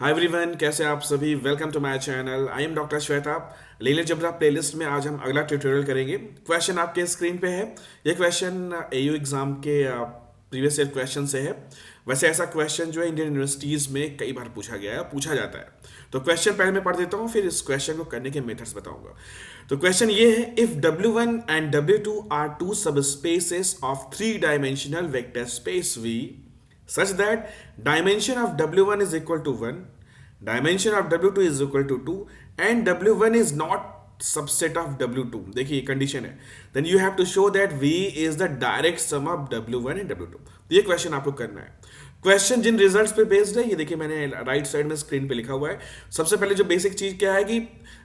Hi everyone, कैसे आप सभी। Welcome to my channel. I am doctor Shwetab. लीला जबरा प्लेलिस्ट में आज हम अगला ट्यूटोरियल करेंगे। क्वेश्चन आपके स्क्रीन पे है। ये क्वेश्चन एयू एग्जाम के प्रीवियस ईयर क्वेश्चन से है। वैसे ऐसा क्वेश्चन जो है इंडियन यूनिवर्सिटीज़ में कई बार पूछा गया है, पूछा जाता है। तो क्वेश्चन पहले मैं पढ़ देता हूँ, फिर इस क्वेश्चन को करने के मेथड्स बताऊंगा। तो क्वेश्चन ये है, if W1 and W2 are two subspaces of three dimensional vector space V such that dimension of W1 is equal to 1, dimension of W2 is equal to 2 and W1 is not subset of W2। देखिए condition है। then you have to show that V is the direct sum of W1 and W2। तो ये question आपको करना है। Question जिन results पे based है, ये देखिए मैंने राइट साइड में स्क्रीन पे लिखा हुआ है। सबसे पहले जो बेसिक चीज क्या है कि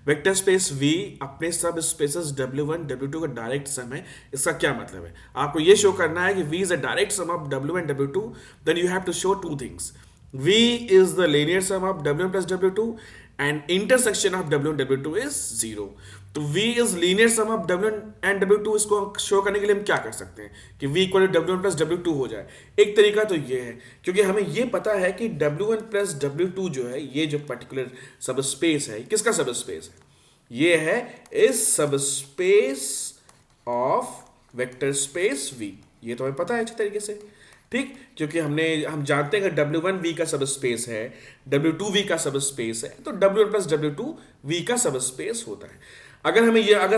वेक्टर स्पेस V अपने सब स्पेसेस W1 W2 का डायरेक्ट सम है। इसका क्या मतलब है? आपको ये शो करना है कि V is a direct sum of W1 W2। then you have to show two things। V is the linear sum of W1 plus W2 and intersection of W1 W2 is 0। तो V is linear sum of W1 and W2। इसको show करने के लिए हम क्या कर सकते हैं कि V equal to W1 plus W2 हो जाए। एक तरीका तो ये है, क्योंकि हमें ये पता है कि W1 प्लस W2 जो है, ये जो पर्टिकुलर सब स्पेस है, किसका सब स्पेस है? ये है इस सब space of vector space V। ये तो हमें पता है अच्छे तरीके से, ठीक। क्योंकि हम जानते हैं कि W1 V का सब स्पेस है, W2 V का सब स्पेस है, तो W1 प्लस W2 V का सब स्पेस होता है। अगर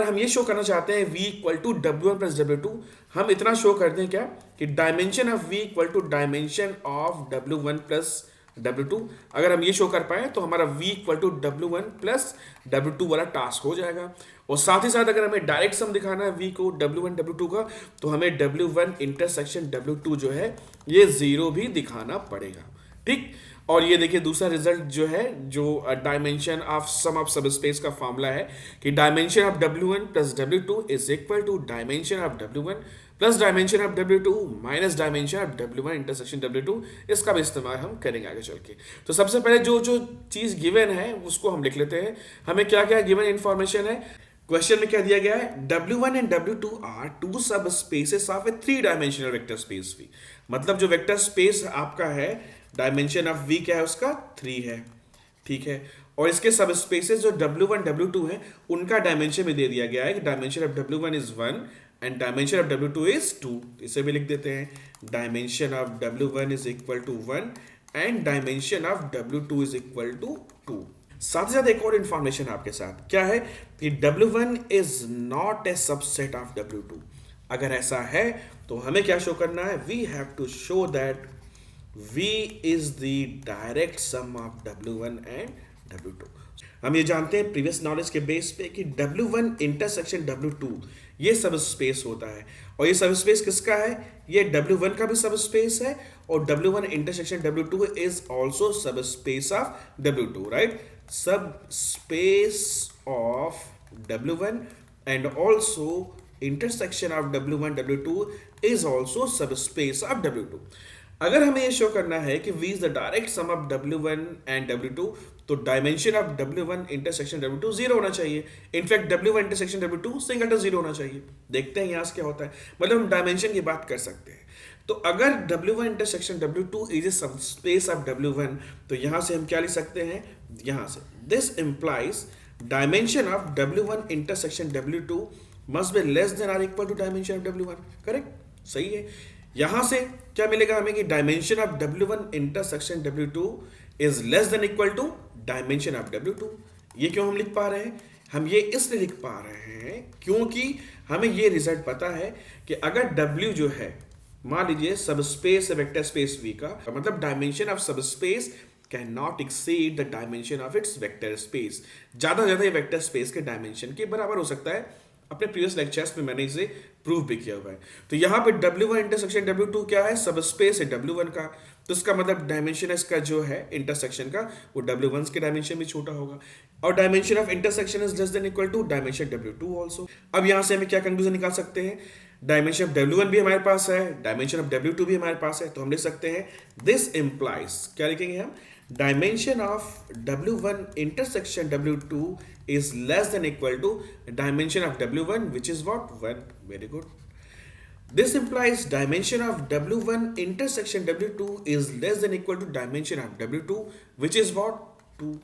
हम ये शो करना चाहते हैं V equal to W1 plus W2, हम इतना शो कर दें क्या कि dimension of V equal to dimension of W1 plus W2। अगर हम ये शो कर पाए तो हमारा V equal to W1 plus W2 वाला टास्क हो जाएगा। और साथ ही साथ अगर हमें डायरेक्ट सम दिखाना है V को W1 W2 का, तो हमें W1 इंटरसेक्शन W2 जो है ये 0 भी दिखाना पड़ेगा, ठीक। और ये देखिए दूसरा रिजल्ट जो है, जो dimension of sum of subspace का फॉर्मूला है कि dimension of W1 plus W2 is equal to dimension of W1 plus dimension of W2 minus dimension of W1 intersection W2। इसका भी इस्तेमाल हम करेंगे आगे चल के। तो सबसे पहले जो जो चीज़ गिवन है उसको हम लिख लेते हैं। हमें क्या क्या गिवन इन्फॉर्मेशन है। क्वेश्चन में क्या दिया गया है? W1 and W2 are two subspaces of a three dimensional vector space V। मतलब जो वेक्टर स्पेस आपका है, डायमेंशन ऑफ V क्या है उसका? 3 है, ठीक है। और इसके सब स्पेसेस जो W1 W2 है, उनका डायमेंशन में दे दिया गया है कि dimension of W1 is 1 and dimension of W2 is 2। इसे भी लिख देते हैं, dimension of W1 is equal to 1 and dimension of W2 is equal to 2। साथ ही साथ एक और इंफॉर्मेशन आपके साथ क्या है कि W1 is not a subset of W2। अगर ऐसा है तो हमें क्या शो करना है? We have to show that V is the direct sum of W1 and W2। हम ये जानते हैं प्रीवियस नॉलेज के बेस पे कि W1 इंटरसेक्शन W2 ये सब स्पेस होता है। और ये सब स्पेस किसका है? ये W1 का भी सब स्पेस है, और W1 intersection W2 is also सब स्पेस ऑफ W2, राइट। सब space of W1 and also intersection of W1 W2 is also सब स्पेस ऑफ W2। अगर हमें ये शो करना है कि V is the direct sum of W1 and W2, तो dimension of W1 intersection W2 0 होना चाहिए। In fact W1 intersection W2 single 0 होना चाहिए। देखते हैं यहाँ से क्या होता है। मतलब हम डायमेंशन की बात कर सकते हैं। तो अगर W1 intersection W2 is a सब स्पेस ऑफ W1, तो यहाँ से हम क्या लिख सकते हैं? यहाँ से this implies dimension of W1 intersection W2 must be less than or equal to dimension of W1। Correct, सही है। यहां से क्या मिलेगा हमें कि dimension of W1 intersection W2 is less than equal to dimension of W2। ये क्यों हम लिख पा रहे हैं? हम ये इसलिए लिख पा रहे हैं क्योंकि हमें ये रिजल्ट पता है कि अगर W जो है, मान लीजिए सब स्पेस है वेक्टर स्पेस V का, मतलब डायमेंशन ऑफ सब space can not exceed the dimension of its vector space. ज्यादा ज्यादा ये वेक्टर स्पेस के डायमेंशन के बराबर हो सकता है। अपने प्रीवियस लेक्चर्स में मैंने इसे प्रूव भी किया हुआ है। तो यहाँ पे W1 इंटरसेक्शन W2 क्या है? सब स्पेस है W1 का, तो इसका मतलब डायमेंशन इसका जो है इंटरसेक्शन का, वो W1 के डायमेंशन भी छोटा होगा। और dimension of intersection is less than equal to dimension W2 also. अब यहाँ से हमें क्या कंक्लूजन निकाल सकते हैं? डायमेंशन ऑफ W1 भी हमारे पास है, डायमेंशन ऑफ W2 भी हमारे पास है, तो हम लिख सकते हैं दिस इंप्लाइज, क्या लिखेंगे हम? Dimension of W1 intersection W2 is less than equal to dimension of W1, which is what? 1. Very good. This implies dimension of W1 intersection W2 is less than equal to dimension of W2, which is what? Two.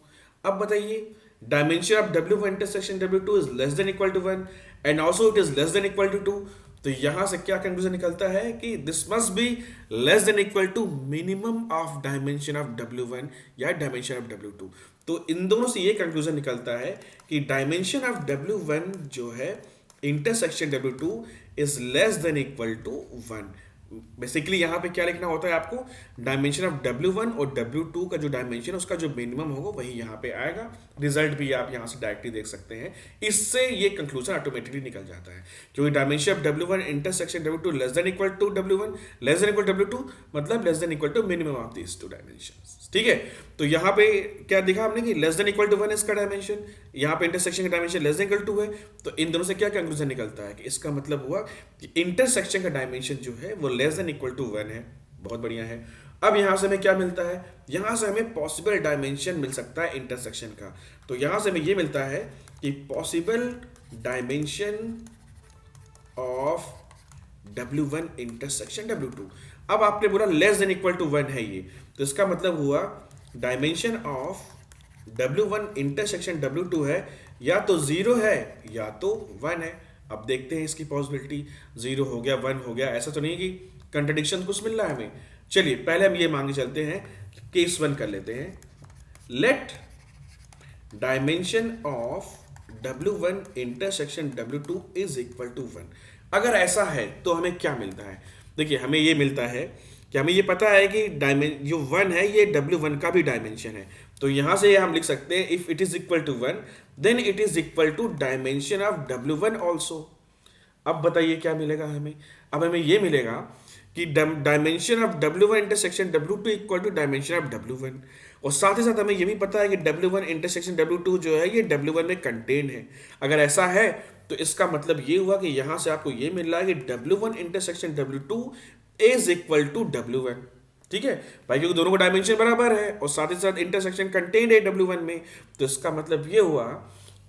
अब बताइए, dimension of W1 intersection W2 is less than equal to 1 and also it is less than equal to 2। तो यहां से क्या conclusion निकलता है कि this must be less than equal to minimum of dimension of W1 या dimension of W2। तो इन दोनों से ये कंक्लूजन निकलता है कि डायमेंशन ऑफ W1 जो है intersection W2 is less than equal to 1। Basically यहां पे क्या लिखना होता है आपको, डायमेंशन ऑफ W1 और W2 का जो डायमेंशन है उसका जो मिनिमम होगा वही यहां पे आएगा। रिजल्ट भी आप यहां से डायरेक्टली देख सकते हैं। इससे ये कंक्लूजन ऑटोमेटिकली निकल जाता है, क्योंकि dimension of W1 intersection W2 less than equal to W1 less than equal W2 मतलब less than equal to minimum of these two dimensions. ठीक है, तो यहां पे क्या दिखा हमने कि लेस देन इक्वल टू 1 इसका डायमेंशन, यहां पे इंटरसेक्शन का dimension less than equal to है। तो इन दोनों से क्या कंक्लूजन निकलता है कि इसका मतलब हुआ कि इंटरसेक्शन का डायमेंशन जो है वो लेस देन इक्वल टू 1 है। बहुत बढ़िया है। अब यहां से हमें क्या मिलता है, यहां से हमें पॉसिबल डायमेंशन मिल सकता है इंटरसेक्शन का। तो यहां से हमें ये मिलता है कि possible dimension of W1 intersection W2। अब आपने बोला लेस देन इक्वल टू 1 है ये, तो इसका मतलब हुआ dimension of W1 intersection W2 है या तो 0 है या तो 1 है। अब देखते हैं इसकी पॉसिबिलिटी, 0 हो गया 1 हो गया, ऐसा तो नहीं कि कंट्रडिक्शन कुछ मिल रहा है हमें। चलिए पहले हम ये मांगे चलते हैं, केस 1 कर लेते हैं। Let dimension of W1 intersection W2 is equal to 1। अगर ऐसा है तो हमें क्या मिलता है, देखिए हमें ये मिलता है कि हमें ये पता है कि जो 1 है ये W1 का भी डायमेंशन है। तो यहां से हम लिख सकते हैं if it is equal to 1 then it is equal to dimension of W1 also. अब बताइए क्या मिलेगा हमें, अब हमें ये मिलेगा कि dimension of W1 intersection W2 equal to dimension of W1, और साथ ही साथ हमें ये भी पता है कि W1 इंटरसेक्शन W2 जो है ये W1 में कंटेन है। अगर ऐसा है तो इसका मतलब ये हुआ कि यहां से आपको ये मिल रहा है कि W1 intersection W2 is equal to W1। ठीक है भाई, क्योंकि दोनों का डायमेंशन बराबर है और साथ ही साथ इंटरसेक्शन कंटेन्ड है W1 में, तो इसका मतलब ये हुआ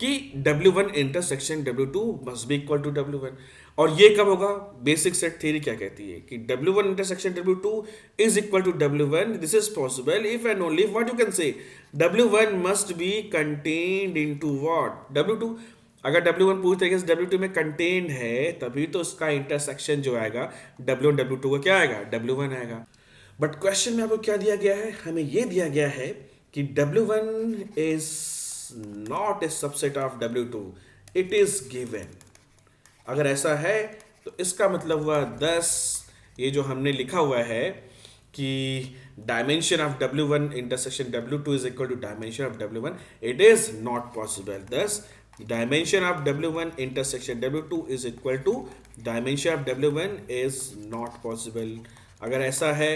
कि W1 intersection W2 must be equal to W1। और ये कब होगा, बेसिक सेट थ्योरी क्या कहती है कि W1 intersection W2 is equal to W1। This is possible if and only what you can say W1 must be contained into what W2। अगर W1 पूरी तरीके से W2 में कंटेन्ड है तभी तो उसका इंटरसेक्शन जो आएगा W1 W2 का क्या आएगा, W1 आएगा। बट क्वेश्चन में आपको क्या दिया गया है, हमें यह दिया गया है कि W1 is not a subset of W2, it is given. अगर ऐसा है तो इसका मतलब हुआ 10, ये जो हमने लिखा हुआ है कि dimension of W1 intersection W2 is equal to dimension of W1, it is not possible. 10 dimension of W1 intersection W2 is equal to dimension of W1 is not possible. अगर ऐसा है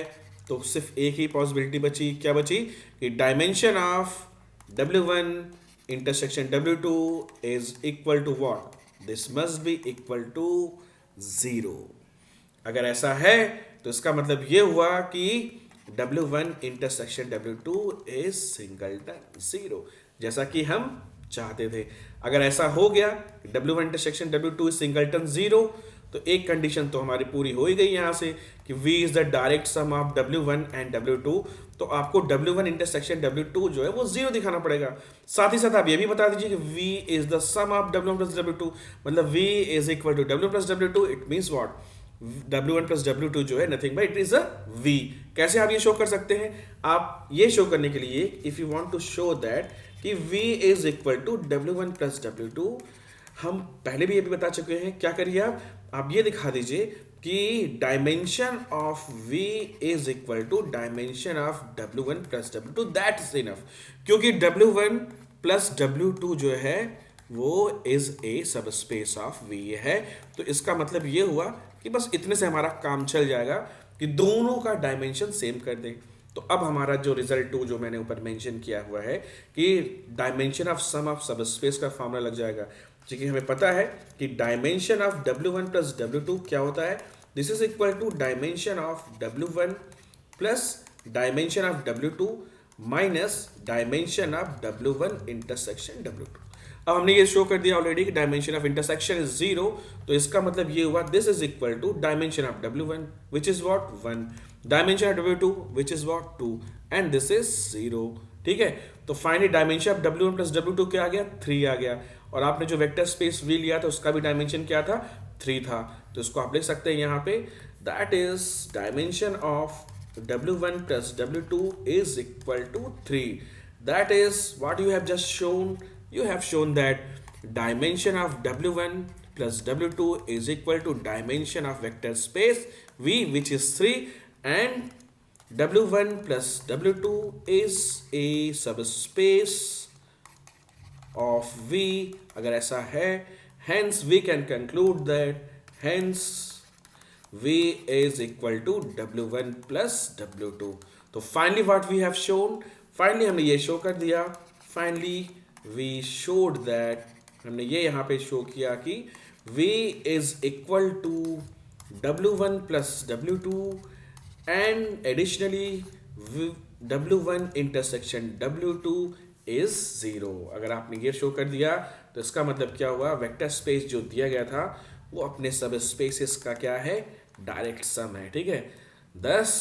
तो सिर्फ एक ही पॉसिबिलिटी बची, क्या बची कि dimension of W1 intersection W2 is equal to what, this must be equal to 0। अगर ऐसा है तो इसका मतलब ये हुआ कि W1 intersection W2 is singleton 0, जैसा कि हम चाहते थे। अगर ऐसा हो गया W1 intersection W2 is singleton 0, तो एक कंडीशन तो हमारी पूरी हो ही गई यहां से कि V is the direct sum of W1 and W2। तो आपको W1 इंटरसेक्शन W2 जो है वो 0 दिखाना पड़ेगा। साथ ही साथ आप ये भी बता दीजिए कि V is the sum of W1 plus W2, मतलब V is equal to W plus W2। It means what, W1 plus W2 जो है nothing but it is a V। कैसे आप ये शो कर सकते हैं, आप ये शो करने के लिए if you want to show that कि V is equal to W1 plus W2, हम पहले भी ये भी बता चुके हैं। क्या करिए आप ये दिखा दीजिए कि dimension of V is equal to dimension of W1 plus W2, that is enough. क्योंकि W1 प्लस W2 जो है वो is a subspace of V है। तो इसका मतलब ये हुआ कि बस इतने से हमारा काम चल जाएगा कि दोनों का डायमेंशन सेम कर दें। तो अब हमारा जो रिजल्ट 2 जो मैंने ऊपर मेंशन किया हुआ है कि dimension of sum of subspace का फॉर्मूला लग जाएगा, क्योंकि हमें पता है कि dimension of W1 plus W2 क्या होता है, this is equal to dimension of W1 plus dimension of W2 minus dimension of W1 intersection W2। अब हमने ये शो कर दिया ऑलरेडी कि डायमेंशन ऑफ इंटरसेक्शन इज 0, तो इसका मतलब ये हुआ this is equal to dimension of W1 which is what 1, dimension of W2 which is what 2 and this is 0। ठीक है, तो finally dimension of W1 plus W2 क्या आ गया, 3 आ गया। और आपने जो वेक्टर स्पेस V लिया था उसका भी डायमेंशन क्या था, 3 था। तो इसको आप लिख सकते हैं यहाँ पे, that is dimension of W1 plus W2 is equal to 3. That is what you have just shown. You have shown that dimension of W1 plus W2 is equal to dimension of vector space V, which is 3, and W1 plus W2 is a subspace of V. अगर ऐसा है, hence we can conclude that hence V is equal to W1 plus W2. तो finally what we have shown, finally हमने ये show कर दिया, finally we showed that, हमने ये यहाँ पे शो किया कि V is equal to W1 plus W2 and additionally W1 intersection W2 is 0। अगर आपने ये शो कर दिया तो इसका मतलब क्या हुआ, वेक्टर स्पेस जो दिया गया था वो अपने सब स्पेसेस का क्या है, डायरेक्ट सम है। ठीक है, thus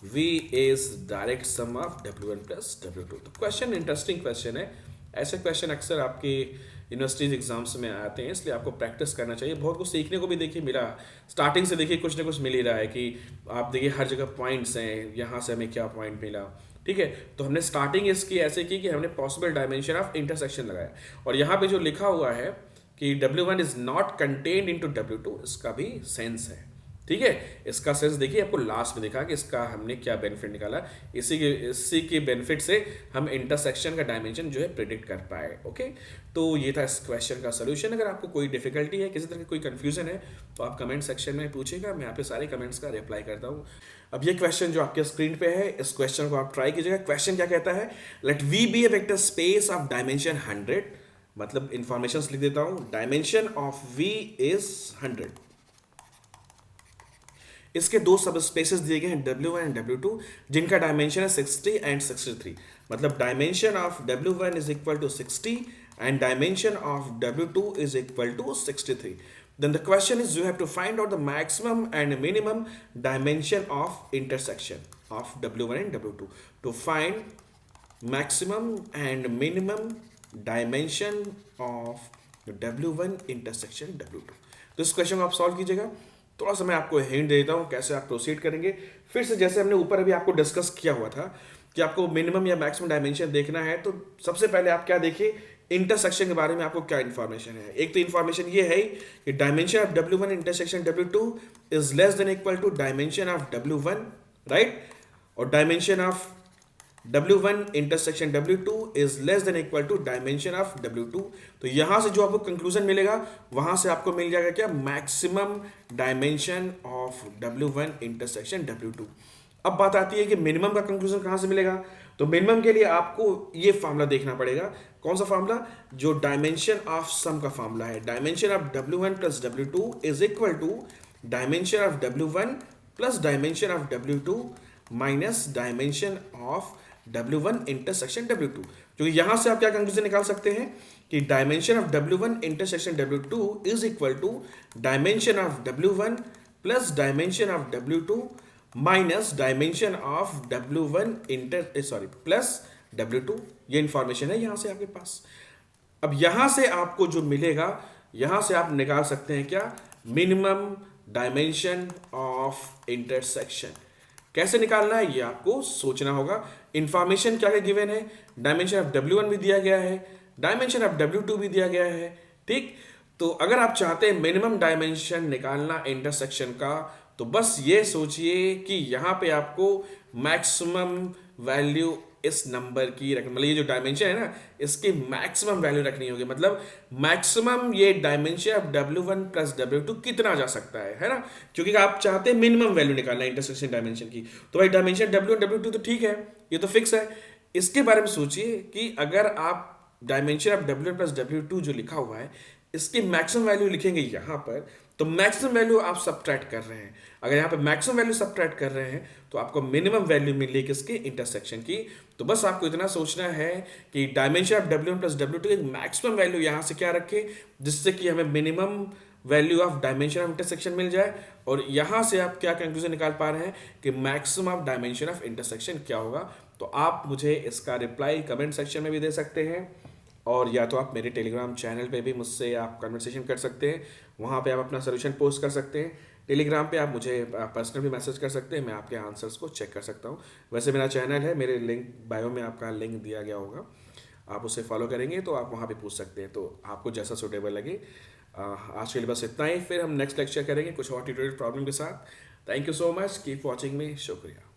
V is direct sum of W1 plus W2। तो क्वेश्चन इंटरेस्टिंग क्वेश्चन है। ऐसे क्वेश्चन अक्सर आपके यूनिवर्सिटीज एग्जाम्स में आते हैं, इसलिए आपको प्रैक्टिस करना चाहिए। बहुत कुछ सीखने को भी देखिए मिला, स्टार्टिंग से देखिए कुछ ना कुछ मिल ही रहा है कि आप देखिए हर जगह पॉइंट्स हैं, यहाँ से हमें क्या पॉइंट मिला। ठीक है, तो हमने स्टार्टिंग इसकी ऐसे की कि हमने पॉसिबल डायमेंशन ऑफ इंटरसेक्शन लगाया, और यहाँ पे जो लिखा हुआ है कि W1 is not contained into W2, इसका भी सेंस है। ठीक है, इसका सेंस देखिए, आपको लास्ट में दिखा कि इसका हमने क्या बेनिफिट निकाला, इसी के बेनिफिट से हम इंटरसेक्शन का डायमेंशन जो है प्रिडिक्ट कर पाए। ओके, तो ये था इस क्वेश्चन का सोल्यूशन। अगर आपको कोई डिफिकल्टी है, किसी तरह की कोई कंफ्यूजन है, तो आप कमेंट सेक्शन में पूछिएगा, मैं यहाँ पे सारे कमेंट्स का रिप्लाई करता हूँ। अब ये क्वेश्चन जो आपके स्क्रीन पे है, इस क्वेश्चन को आप ट्राई कीजिएगा। क्वेश्चन क्या कहता है, let V be a vector space of dimension 100, मतलब इंफॉर्मेशन लिख देता हूँ, डायमेंशन ऑफ V इज 100। इसके दो सब स्पेसेस दिए गए हैं W1 एंड W2, जिनका डायमेंशन है 60 एंड 63। मतलब dimension of W1 is equal to 60 and dimension of W2 is equal to 63। Then the question is, you have to find out the maximum and minimum dimension of intersection of W1 and W2. To find maximum and minimum dimension of W1 intersection W2. तो इस question को आप solve कीजिएगा। थोड़ा सा मैं आपको hint देता हूँ कैसे आप प्रोसीड करेंगे। फिर से जैसे हमने ऊपर अभी आपको डिस्कस किया हुआ था कि आपको मिनिमम या मैक्सिमम डायमेंशन देखना है, तो सबसे पहले आप क्या देखिए, इंटरसेक्शन के बारे में आपको क्या इन्फॉर्मेशन है। एक तो इन्फॉर्मेशन ये है कि dimension of W1 intersection W2 is less than equal to dimension of W1, right, और dimension of W1 intersection W2 is less than equal to dimension of W2। तो यहां से जो आपको कंक्लूजन मिलेगा, वहां से आपको मिल जाएगा क्या, maximum dimension of W1 intersection W2। अब बात आती है कि मिनिमम का कंक्लूजन कहां से मिलेगा। तो मिनिमम के लिए आपको ये फार्मूला देखना पड़ेगा। कौन सा फार्मूला, जो डायमेंशन ऑफ सम का फार्मूला है, dimension of W1 plus W2 is equal to dimension of W1 plus dimension of W2 minus dimension of W1 intersection W2। क्योंकि यहां से आप क्या कंक्लूजन निकाल सकते हैं कि dimension of W1 intersection W2 is equal to dimension of W1 plus dimension of W2 minus dimension of W1 plus W2। ये इंफॉर्मेशन है यहां से आपके पास। अब यहां से आपको जो मिलेगा, यहां से आप निकाल सकते हैं क्या, मिनिमम डायमेंशन ऑफ इंटरसेक्शन। कैसे निकालना है ये आपको सोचना होगा। इंफॉर्मेशन क्या क्या गिवन है, डायमेंशन ऑफ W1 भी दिया गया है, डायमेंशन ऑफ W2 भी दिया गया है। ठीक, तो अगर आप चाहते हैं मिनिमम डायमेंशन निकालना इंटरसेक्शन का, तो बस ये सोचिए कि यहाँ पे आपको मैक्सिमम वैल्यू इस नंबर की रखनी, मतलब ये जो डायमेंशन है ना, इसकी मैक्सिमम वैल्यू रखनी होगी। मतलब मैक्सिमम ये dimension of W1 plus W2 कितना जा सकता है ना, क्योंकि आप चाहते हैं मिनिमम वैल्यू निकालना इंटरसेक्शन डायमेंशन की। तो भाई डायमेंशन W1 W2 तो ठीक है, ये तो फिक्स है। इसके बारे में सोचिए कि अगर आप dimension of W1 plus W2 जो लिखा हुआ है, इसकी मैक्सिमम वैल्यू लिखेंगे यहाँ पर, तो मैक्सिमम वैल्यू आप सब्ट्रैक्ट कर रहे हैं। अगर यहाँ पे मैक्सिमम वैल्यू सब्ट्रैक्ट कर रहे हैं तो आपको मिनिमम वैल्यू मिलेगी किसकी, इंटरसेक्शन की। तो बस आपको इतना सोचना है कि dimension of W1 plus W2 एक मैक्सिमम वैल्यू यहाँ से क्या रखे, जिससे कि हमें minimum value of dimension of intersection मिल जाए, और यहाँ से आप क्या कंक्लूजन निकाल पा रहे हैं कि maximum of dimension of intersection क्या होगा। तो आप मुझे इसका रिप्लाई कमेंट सेक्शन में भी दे सकते हैं, और या तो आप मेरे टेलीग्राम चैनल पे भी मुझसे आप कन्वर्सेशन कर सकते हैं, वहाँ पे आप अपना सोल्यूशन पोस्ट कर सकते हैं। टेलीग्राम पे आप मुझे पर्सनल भी मैसेज कर सकते हैं, मैं आपके आंसर्स को चेक कर सकता हूँ। वैसे मेरा चैनल है, मेरे लिंक बायो में आपका लिंक दिया गया होगा, आप उसे फॉलो करेंगे तो आप वहाँ पे पूछ सकते हैं, तो आपको जैसा सूटेबल लगे। आज के लिए बस इतना ही, फिर हम नेक्स्ट लेक्चर करेंगे कुछ और ट्यूटोरियल प्रॉब्लम के साथ। Thank you so much, keep watching मी, शुक्रिया।